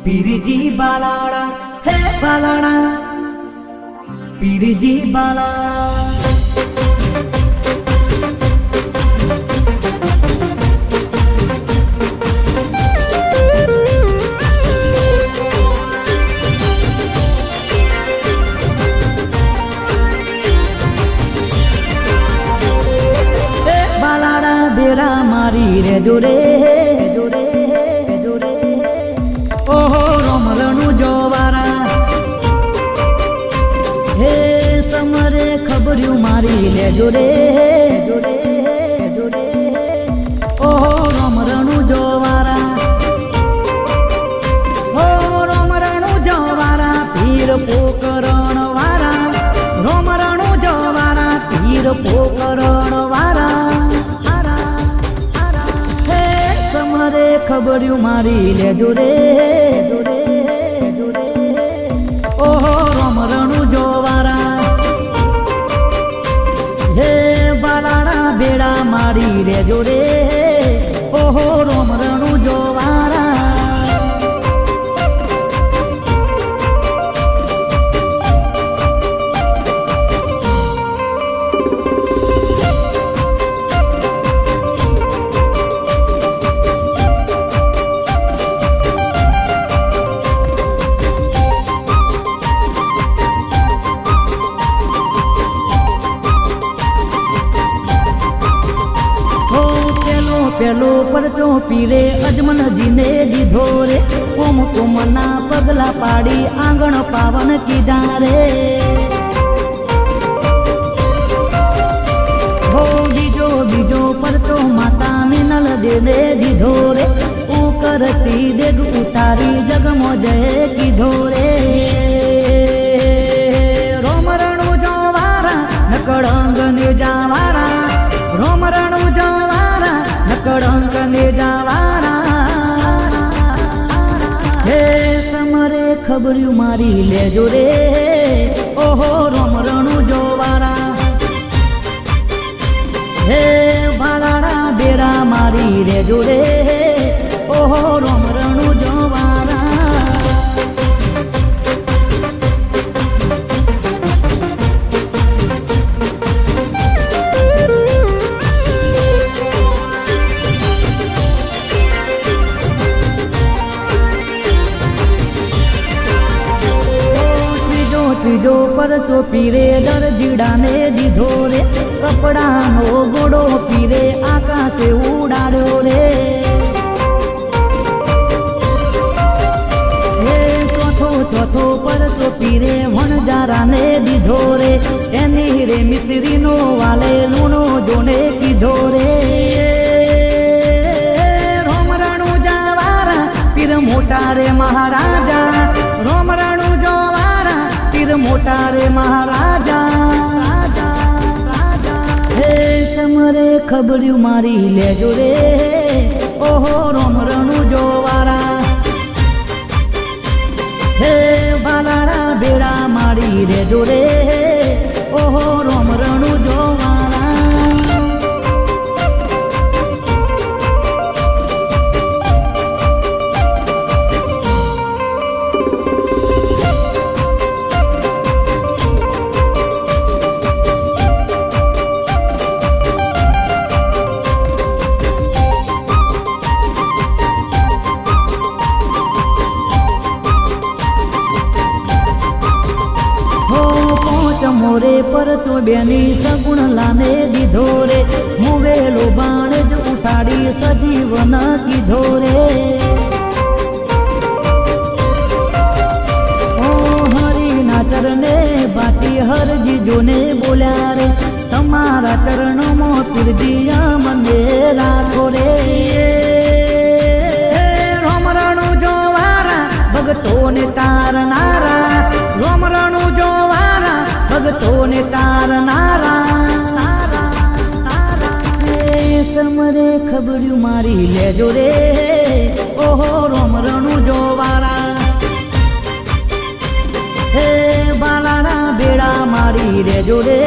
पीरजी बालाड़ा हे बालाड़ा पीरजी बालाड़ा बालाड़ा बेड़ा मारी रे जोरे जोरे जोरे ओहो रोमरणु जोवारा हे समरे खबर्यू मारी ले जोरे जोरे जोरे ओहो रोमरणु जोवारा ओ रोमरणु जोवारा पीर पोकरण वारा रोमरणु जोवारा पीर पोकरण वारा समरे खबर्यू मारी ले जोरे जोरे जोरे ओहो रोमरणु जोवारा हे बालाड़ा बेड़ा मारी ले जोरे ओहो रोमरणु जोवारा पेलो परचो पीरे अजमन जी ने दीधो रे कुम कुमना पगला पाड़ी आंगण पावन की डारे हो बीजो बीजो परचो माता मिनल दे दे दीधो रे ऊ करती देग उतारी जगमो जय की धोरे रोमरणु जोवारा नकड़ंग ने जावारा रोमरणु जोवारा नकड़ंग ने जावारा हे समरे खबर्यू मारी ले जोरे ओहो रोमरणु जोवारा हे बालाड़ा बेड़ा मारी ले जोरे ओहो रोमरणु जोवारा तीजो परचो पीरे दरजीड़ा ने दीधो रे कपड़ा नो गोड़ो पीरे आकाशे उड़ाड़ो रे हे चौथो चौथो परचो पीरे वणजारा ने दीधो रे एनी रे मिश्री नो वाले लूणो जोने कीधो रे रोमरणु जावारा पीर मोटा रे महाराजा रोमरणु मोटा रे महाराजा राजा राजा हे समरे खबर्यू मारी ले जोरे ओहो रोमरणु जोवारा हे बालाड़ा बेड़ा मारी रे जोरे ओहो रोमरणु जोवारा मोरे परचो बेनी सगुण लाने दीधो रे मुवेलो बाण ज उठाड़ी सजीवन कीधो रे ओ हरि ना चरणे बाटी हरजी जोने बोल्या रे तमारा चरणों मो पीरजिया मने राखो रे रोमरणु जोवारा भगतो ने तारनारा रोमरणु जोवारा भगतो ने तारनारा समरे खबर्यू मारी ले जोरे ओहो रोमरणु जोवारा हे बालाड़ा बेड़ा मारी रे जोरे